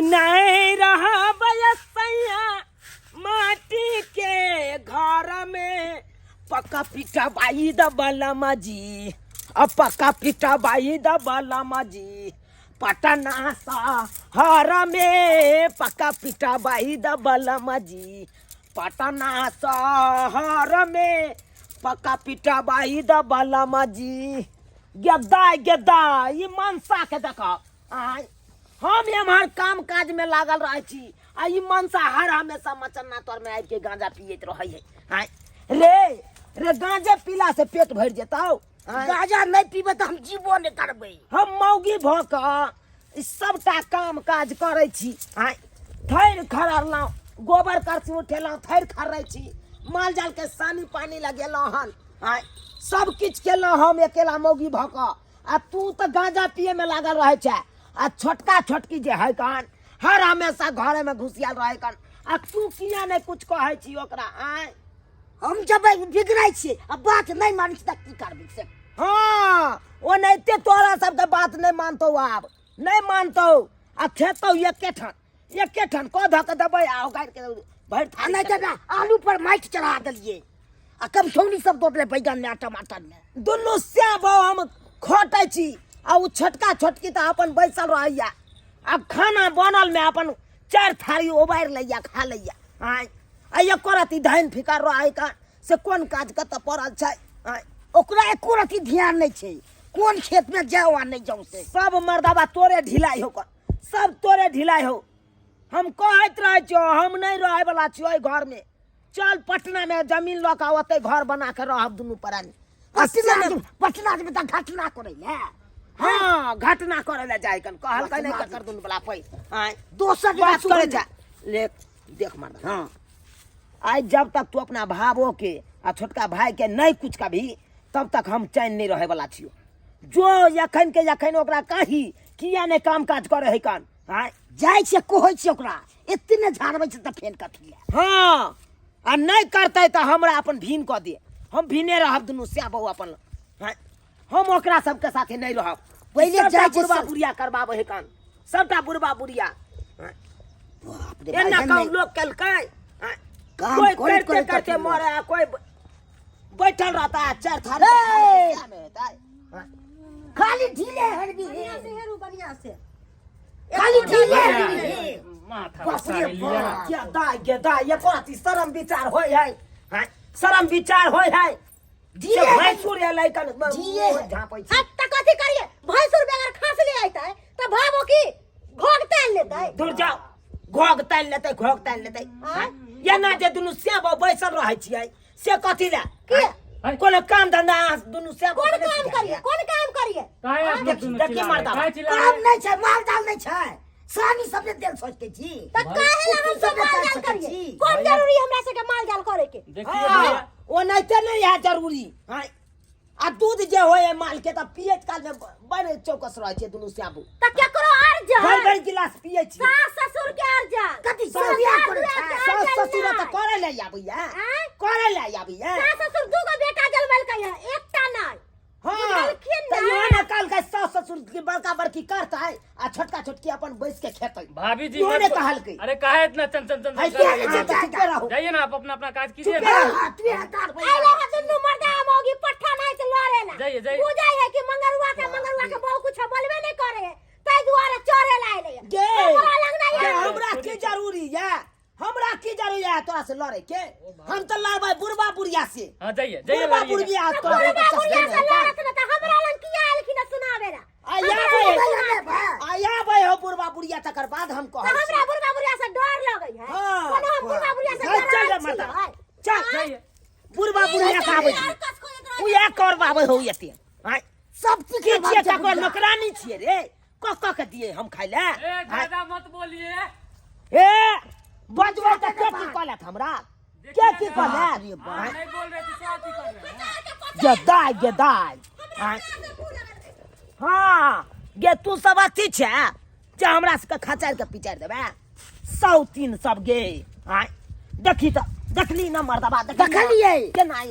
नहीं रहा बयसैया माटी के घर में पक्का पीठा बाई दबलमा जी अब पक्का पीठा बाई दबलमा जी पटना शहर में पक्का पीठा बाई दबलमा जी पटना शहर में पक्का पीठा बाई दबलमा जी गेदा ये मनसा के देखो आय हम एम्हर काम काज में लागल रहे छी आ ई मनसा हर हमेशा मचन्ना तोर में आबि के गांजा पियत रहे है हाय रे गांजा पीला से पेट भर जेतौ गांजा नहीं पीबे तो हम जीवो नहीं करबे हम मौगी भ क सबटा काम काज करे छी हाय थैर खरलौ गोबर करसी उठेलौ थैर खरै छी माल जाल के सानी पानी लगेलौ हन हाय सब किछ केलौ हम अकेला मौगी भ क आ तू तो गांजा पिए में लागल रहे छै आ छोटका छोटकी जे है कान हर हमेशा घरे में घुसियाल रहे कान आ तू किया नहीं कुछ कहे छी ओकरा आय हम जब बिगड़ै छी अब बात नहीं मानी त की करबे से हां ओ नैते तोरा सब के बात नहीं मानतो आब नहीं मानतो आ खेतो एके ठन को धक दबै आ गाड़ के भर था नहीं त आलू पर माइट चढ़ा देलिए आ कब छोनी सब दोतले बैगन में टमाटर में दुनु से हम खोटै छी आ उ छोटका छोटकी त अपन बैसल रहैया अब खाना बनल में अपन चार थारी ओबार लैया खा लैया आय आ एको रति धान फिकार रहै का से कोन काज कत पड़ल छै आय ओकरा एको रति ध्यान नहीं छै कोन खेत में जाओ आ नहीं जाओ से सब मर्दाबा तोरे ढिलाई हो सब तोरे ढिलाई हो हम कहत रहे छो हम नहीं रहे वाला छियो घर में चल पटना में जमीन ल के ओते घर बना के रहब दुनु परानी पटना में त घटना करे ले हां घटना करे ले जाय कन कहल के नहीं कर दुनु बला पै आय दोसर बात करे जा ले देख मर्दा हां आज जब तक तू अपना भावो के आ छोटका भाई के नहीं कुछ कभी तब तक हम चैन नहीं रहे वाला छियो जो यखन के यखन ओकरा कही किया ने काम काज करे है कान हां जाय छे कहै छी ओकरा इतने झाड़बै छ त फेन कथि ले हां आ नहीं करते त हमरा अपन भीन क दे हम भीने रहब दुनु स्याबो अपन हां हम ओकरा सब के साथे नहीं रहब पहले जाय बुढ़बा बुढ़िया करबाबे है कान सबटा बुढ़बा बुढ़िया बाप रे एना काम लोग कलकै काम कोई करते मरे कोई बैठल रहता है चार थारे खाली ढीले हरदी हेरू बढ़िया से खाली ढीले माथा क्या दाई ये कोती शरम विचार होय है हां शरम विचार होय है ढीले भैंसुर है लइकन झापै अब त कथि करिए भैंसुर बेगर खास ले आइता है त भाबो की घोग तेल लेता है दूर जाओ घोग ताल लेते या ना जे दुनु स्याबो बैसल रहै छियै से कथि ले के कोनो काम धंधा दुनु स्याबो कौन काम करिए काहे आप लोग दोनों देखिए चिल्ला मर्दा, रहे? काहे चिल्ला काम रहे? नहीं छै माल जाल नहीं छै सानी सब ने दिल सोच के छी त काहे ला हम सब माल जाल करिए कौन जरूरी हमरा से के माल जाल करे के देखिए भैया ओ नहीं ते नहीं है जरूरी हां आ दूध जे होय माल के त पियत काल में बने चौकस रहै छै दुनु स्याबो त केकरो आर जा भर गिलास पियै छी सास ससुर के आर जा कथि सब बियाह करे छै सास ससुर त करे ले आबैया करे ले आबैया सास ससुर दू गो बेटा जलमल के है एकटा नहीं हां बुझलखिन त ना? यो ने काल के सास ससुर की बड़का बड़की करता है आ छोटका छोटकी अपन बैस के खेतै भाभी जी यो मत ने बोल- कहल के अरे काहे इतना चन चन चन है चन के कर रहे जे हैं? चुप रहो जाइए ना आप अपना अपना काज कीजिए चुप ना रहो। तू हटार आइले है दुनु मर्दा मोगी पट्ठा नहीं से लड़े ला जाइए, जाइए। बुझाई है कि मंगरुआ के बहु कुछ बोलबे नहीं करे तै दुआरे चढ़े ला आइले गे हमरा लग नहीं गे, है हमरा की जरूरी है हमरा की जरूरी है तोरा से लड़े के हम तो लड़बै बुढ़बा बुढ़िया से हाँ जाइए जाइए बुढ़बा लड़िए। बुढ़िया तो तोरा बुढ़बा के बुढ़िया से चस्का लड़त न त हमरा लग किया आइलखिन सुनावे ला आया भाई हो बुढ़बा बुढ़िया तकर बाद हम तो कहै छी हमरा बुढ़बा बुढ़िया से डर लगई है हाँ, कोनो हम बुढ़बा बुढ़िया से चल, चल रे डर माता। चल जाइए बुढ़बा बुढ़िया का आबै छी उ एक और बाबै हो एते हां सब के के छियै ककर नौकरानी छियै रे क के दिए हम खाइ ले ए ज्यादा मत बोलिए ए बजबै त के की कहलत हमरा के की कहलत नहीं बोल रहे थे क्या कर रहे हैं? गदाई हाँ गे तू सब अथी छै जे हमरा सबके खचार के पिचार देबे 103 सब गे हां देखी त देखली न मर्दबा देखलियै केना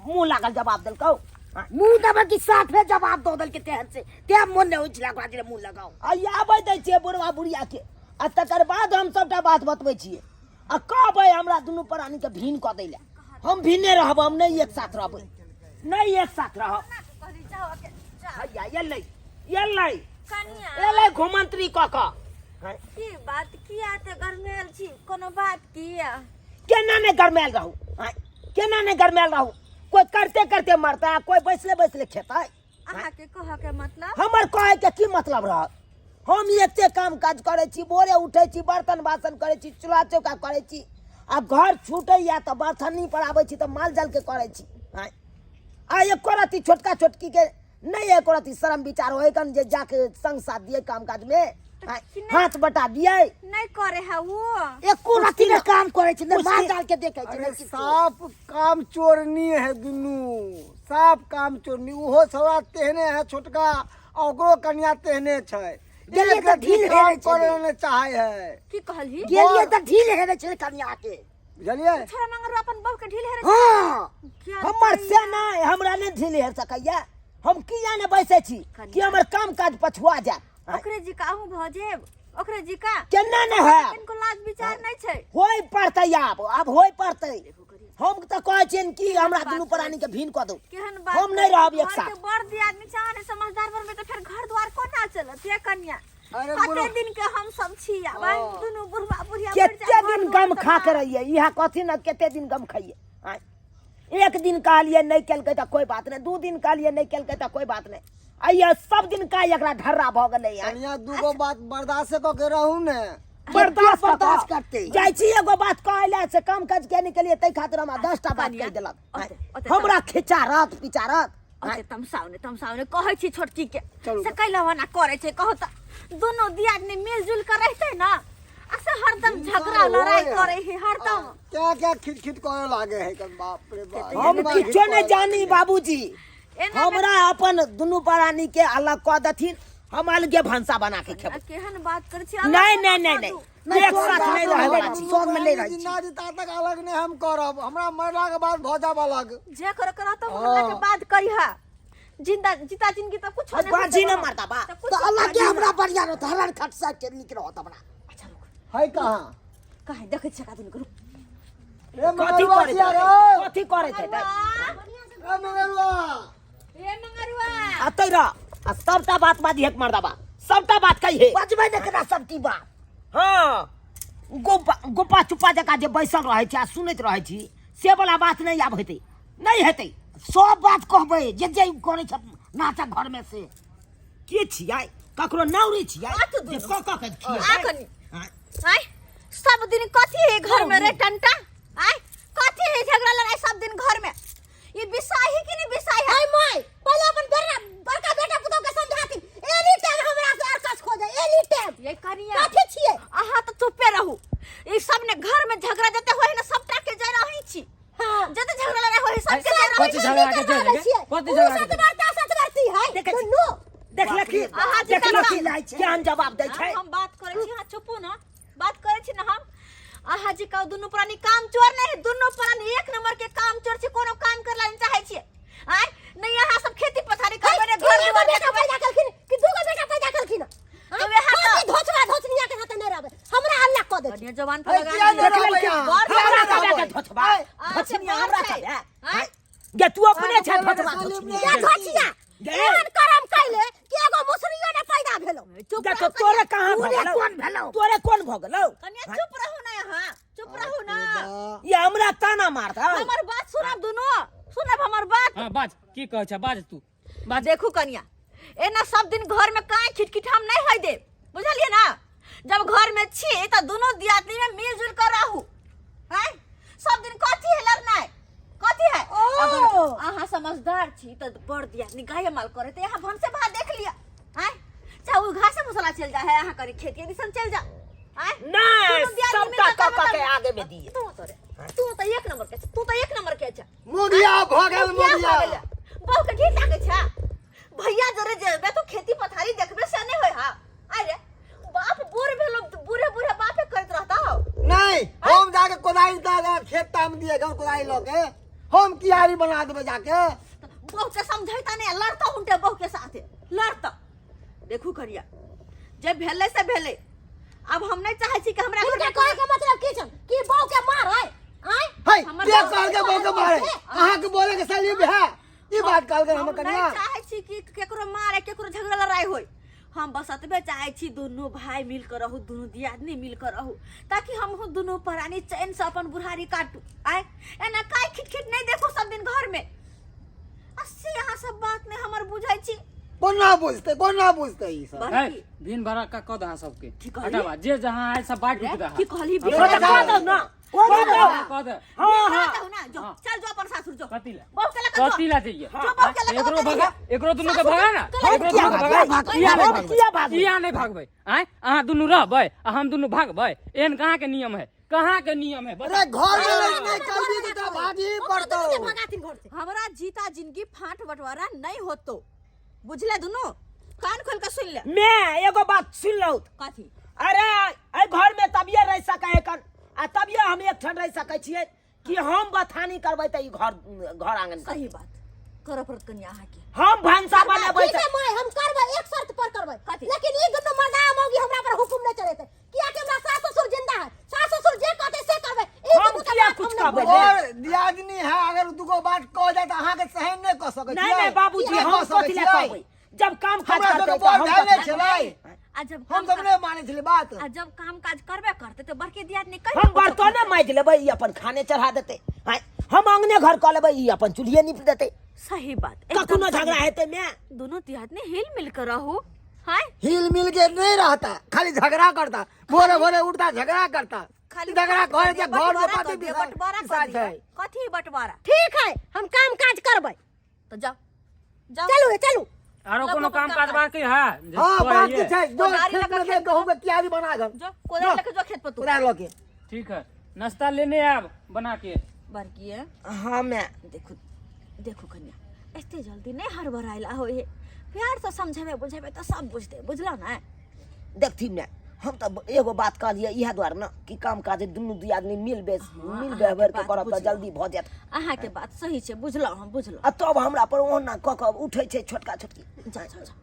मुंह लागल जवाब देलकौ मुंह दबा की साथ में जवाब दो दल के तेहन से ते मन ने उछला ओकरा जे मुंह लगाओ आ आबै दै छै बुढ़वा बुढ़िया के आ तकर बाद हम सबटा बात बतबै छियै आ कहबै हमरा दुनू प्राणी के भिन्न कऽ दै लए हम भिन्ने रहब हम नहीं एक साथ रहबै नहीं एक साथ रहब हैया एलै एलै घुमंत्री कऽ कऽ की बात किया ते गरमेल छी कोनो बात किया केना ने गरमेल रहू केना ने गरमेल रहू कोई करते करते मरता कोई बैसले बैसले खेता अहाँ के कह के मतलब हमर कहे के की मतलब रहत हम एते काम काज करे छी भोरे उठे छी बर्तन बासन करे छी चूल्हा चौका करे छी आ घर छूटे या तो बर्तनी पर आवे छी तो माल जाल के करे छी आ एको रती छोटका छोटकी के नहीं एको रती शर्म विचार होए कन जे जाके संग साथ दिए काम काज में हाथ बटा दिए नहीं करे है वो एको रती ने काम करे छी ने माल डाल के देखे छी अरे साफ काम चोरनी है दुनू साफ काम चोरनी उहो सवा तेहने है छोटका ओकरो कन्या तेहने छै गेलिए त ढील हेरे करे ने चाहे है की कहली गेलिए त ढील हेरे छै कन्या के बुझलिए छोरा मंगरू अपन बहू के ढील हेरे हां हमर से नहीं हमरा नहीं ढील हेर सकैया हम किया ने बैसे छी कि हमर काम काज पछुआ जाए ओकरे जी का आहू भजेब ओकरे जी का केना ने है इनको लाज विचार नहीं छै होय पड़तै अब होय पड़तै हम त कहै छियन कि हमरा दुनू प्राणी के भिन्न कऽ दो केहन बात हम नहीं रहब एक साथ बड़ दी आदमी चाहे समझदार बन में तो फिर घर द्वार कोना चलत ये कन्या अरे कते दिन के हम सब छी भाई दुनू बुढ़वा बुढ़िया केते दिन गम खा के रहिए इहा कथी न केते दिन गम खाइए एक दिन कहलिए नहीं केलकै त कोई बात नहीं दू दिन कहलिए नहीं केलकै त कोई बात नहीं आइया सब दिन का एकरा ढर्रा भ गेलै कन्या दूगो बात बर्दाश्त क के रहू ने बर्दाश्त करते जाइ छी एगो बात कहले से काम काज के निकलिए तै खातिर हमरा 10टा बात कह देलक हमरा खिचारत पिचारत अते तमसाउने कहै छी छोटकी के से कैलवा ना करे छै कहत दोनों दियादनी मिलजुल कर रहते ना असे हरदम झगड़ा लड़ाई करे है हरदम क्या खिट करे लागे है कन बाप रे बाप हम किछो नहीं जानी बाबूजी हमरा अपन दुनू प्राणी के अलग कऽ देथिन हम अलगे भंसा बना के खेब केहन बात कर छी नहीं एक साथ नहीं रहे वाला छी सोग में नहीं रही जिन्ना जी ता तक अलग ने हम करब हमरा मरला के बाद भऽ जाब अलग जे कर तो मरला के बाद करिहा जिंदा जीता जिंदगी तो कुछ अब बाजी न मरता बा तो अलग के हमरा बढ़िया रहत हलन खट साइड के निक रहत हमरा अच्छा रुक है कहां काहे देखे छ का दिन करू रे कथी करे छै रे मंगरुआ ए मंगरुआ अतै र आ सबटा बात बाजी हेक मरदा बा सबटा बात कही है बजबै ने करा सबटी बात हाँ गोपा चुपा जका जे बैसल रहे छी आ सुनैत रहे छी से वाला बात नहीं आब हेतै नहीं हेतै सब बात कहबै जे जे करे छ नाटक घर में से की छियै ककरो नौरी छियै बात जे दुनू। क के आखनी आय सब दिन कथी है घर में रे टंटा आय कथी है झगड़ा लड़ाई सब दिन घर में ये बिसाही कि नहीं बिसाही है माय पहले अपन बड़का बेटा पुतौ के समझाती एनी टाइम हमरा से अरकस खोजे एनी टाइम ये कनिया कथी छियै आहा तो चुपे रहू ई सब ने घर में झगड़ा जते होय ना सबटा के जरा ही छी हां जते झगड़ा लड़ाई होय सब के जरा कथी झगड़ा के जरा कथी झगड़ा के बर्दाश्त करती है दुनू देखले की आहा देखले की लाई छै केहन जवाब दै छै हम बात करे छी हां चुपू ना बात करे छी ना हम आहा जी का दुनू प्राणी काम चोर नहीं दुनू प्राणी एक नंबर के काम चोर छी कोनो काम करला नहीं चाहे छी आय नहीं यहाँ सब खेती पथारी करबे ने घर दुआर बेटा पैदा करखिन कि दूगो बेटा पैदा करखिन तो वे हाथ धोचवा धोचनिया के हाथ नहीं रहबे हमरा अल्लाह कह दे कनिया जवान पर किया लगा नहीं रहबै हमरा कहबे के धोचबा धोचनिया हमरा कहबे गे तू अपने छै धोचबा या धोचनिया धोचिया एहन करम कैले कि एगो मुसरियो ने पैदा भेलो चुप देखो तोरे कहां भ गेलौ कौन भेलो तोरे कोन भ गेलौ कनिया चुप रहू ना यहाँ चुप रहू ना ये हमरा ताना मारता हमर बात सुनब दुनू सुनब हमर बात हां बाज की कहै छ बाज तू बात देखू कनिया एना सब दिन घर में काहे खिटखिट हम नहीं होय दे बुझलिए ना जब घर में छी त दोनों दियादनी में मिलजुल कर रहू हैं सब दिन कथी है लड़ना है कथी है अगर आहा समझदार छी त बड़ दियादनी गाय माल करे त यहाँ भन से भात देख लिया हैं चाहे उ घास मसाला चल जा है यहाँ करे खेत के दिसन चल जा हैं नहीं दोनों दियादनी सबटा मिलकर काका के मतलब- आगे में दिए तू तो एक नंबर के तू तो एक नंबर के छ मुगिया भ गेल मुगिया बहु के ठीक लागे छ भैया जरे जेबे तो खेती पथारी देखबे से नहीं होय हा अरे बाप बूढ़ भेलो बूढ़े बूढ़े बापे करत रहता हो नहीं हम जाके कोदाई दादा खेत ताम दिए घर कोदाई लोगे हम कियारी बना देबे जाके बहु के समझैता नहीं लड़ता उनटे बहु के साथे लड़ता देखू करिया जब भेले से भेले अब हम नहीं चाहे छी कि हमरा इनका कहे के मतलब की छन कि बहू के मार है आय है हमर के बहू कहल के बहू के मारे अहाँ के बोले के साली है ई बात कहल के हम हम कनिया नहीं चाहे छी कि केकरो मारे केकरो झगड़ा लड़ाई होई हम बस अतबे चाहे छी दोनों भाई मिल कर रहू दोनों दियादनी मिल कर रहू ताकि हम दोनों परानी चैन से अपन बुढ़ारी काटू आय एना काय खिटखिट नहीं देखो सब दिन घर में अस्सी यहाँ सब बात में हमर बुझाई छी कोन ना बुझते ई सब है दिन भर का कद है सबके ठीक है। हटावा जे जहां है सब बांट उठ की कहली भी छोटा कह दो ना कद हाँ हाँ ना जो चल जो अपन सासुर जो कतिला बहु के लगा कतिला चाहिए जो बहु के लगा एकरो भगा एकरो दुनु के भगा ना हम एकरो किया दुनु के भगा भागबै? किया नहीं हम भागबै? किया भागबै? किया नहीं भागबै आय अहाँ दुनु रहबै आ हम दुनु भागबै एहन कहाँ के नियम है कहाँ के नियम है अरे घर में नहीं कल तो भाजी पड़तो भगातिन घर से हमरा जीता जिंदगी फांट बंटवारा नहीं होतो बुझले दुनु कान खोल के सुन ले मैं एगो बात सुन लो कथी अरे ए घर में तबिये रह सके कन आ तबिये हम एक ठन रह सके छिए कि हम बथानी करबै त ई घर आंगन का। सही बात कर परत कन्या आहा के हम भंसा बनेबै ठीक है मैं हम करबै एक शर्त पर करबै कथी? लेकिन ई दुनु मर्दा मौगी हमरा पर हुकुम नहीं चलेते किया कि हमरा सास ससुर जिंदा है सास ससुर जे कहते से करबै ई हम दुनु के किया बात कुछ हम नहीं कहबै? और दियादनी है अगर दुगो बात कह जाए तो अहाँ के सहन नहीं कर सकै नहीं नहीं बाबूजी हम कथि ले कहबै जब काम काज हमरा करतै सबके त हम बोल धैले कथि ले छलै कहबै? आ जब हम काम सब नहीं माने छले बात आ जब काम काज करबे करते तो बड़के दियादनी कहि हम बर्तने माइज लेबै ई अपन खाने चढ़ा देतै हैं हम अंगने घर क लेबै ई अपन चूल्हे निप देतै सही बात कखनो झगड़ा हेतै मैं दोनों दियादनी हिल मिल कर रहू हाय हिल मिल के नहीं रहता खाली झगड़ा करता भोरे भोरे उठता झगड़ा करता झगड़ा घर के घर में पाती बंटवारा कर दिया कथी बंटवारा ठीक है हम काम काज करबै तो जाओ जाओ चलू रे चलू आरो कोनो काम काज बाकी है हां बात की छै जो गाड़ी खेत लगा में खेत गहूं के क्यारी बना गन जो कोदर लेके जो खेत पर तू पूरा लोके ठीक है नाश्ता लेने आब बना के बड़की है हां मैं देखो देखो कन्या एते जल्दी नहीं हड़बड़ाइला होए प्यार से समझावे बुझावे तो सब बुझते बुझला ना देखथी मैं हम तो एगो बात कहलिए इहा द्वार न कि काम काज दुनु दियादनी मिल बेहबर के करब त जल्दी भ जात अहाँ के बात सही छै बुझला हम बुझला आ तब हमरा पर ओना क क उठै छै छोटका छोटकी जा जा जा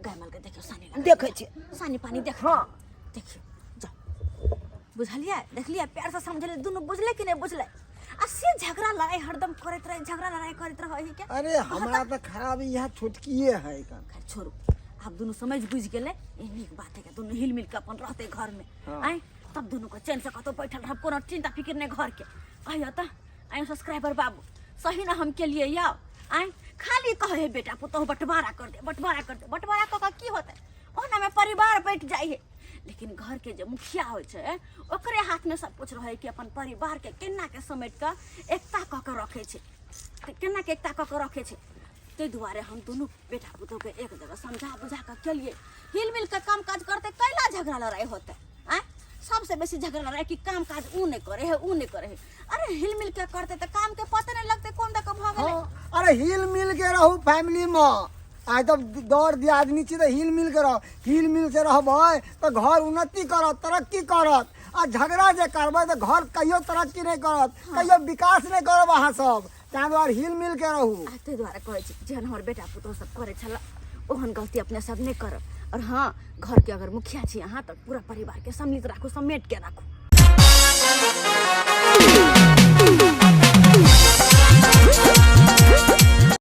गायमल के देखियो सानी लगा देखै छै सानी पानी देख हाँ। देखियो जा बुझलिए देखलिए प्यार से समझले दुनु बुझले कि नहीं बुझले आ से झगड़ा लड़ाई हरदम करत रहे झगड़ा लड़ाई करत रहे है क्या अरे हमरा तो खराब यहाँ छोटकिए है का खैर छोड़ो आप दोनों समझ बुझ गेले ये नीक बात है कि दोनों हिल मिल के अपन रहते घर में आए तब दोनों को चैन से कतो बैठल रह कोनो चिंता फिक्र नहीं घर के आइयो त आइयो सब्सक्राइबर बाबू सही ना हम के लिए याओ आए खाली कहे है बेटा पुतौ बंटवारा कर दे बंटवारा क की होते ओना में परिवार बैठ जाई है लेकिन घर के जो मुखिया हो छै ओकरे हाथ में सब कुछ रहे कि अपन परिवार के केना के समेट के एकता क के रखे छै केना के एकता क के रखे छै ते दुआरे हम दोनों बेटा पुतों के एक जगह समझा बुझा कर के लिए हिल मिल के काम काज करते कैला झगड़ा लड़ाई होते आ सबसे बेसी झगड़ा लड़ाई कि काम काज ऊ नहीं करे है अरे हिल मिल के करते तो काम के पता नहीं लगते कौन तक भ गेले अरे हिल मिल के रहू फैमिली में आइ तब दौड़ दियादनी छी तो हिल मिल के रह हिल मिल से रहबै तो घर उन्नति करत तरक्की करत आ झगड़ा जे करबै तो घर कहियो तरक्की नहीं करत कहियो विकास नहीं करब अहाँ सब ताहि दुआरे हिल मिल के रहू ते दुआरे कहै छी जेहन हमर बेटा पुतोह सब करे छला ओहन गलती अपने सब नहीं करब और हाँ घर के अगर मुखिया छी अहाँ तो पूरा परिवार के सम्मिलित राखू समेट के राखू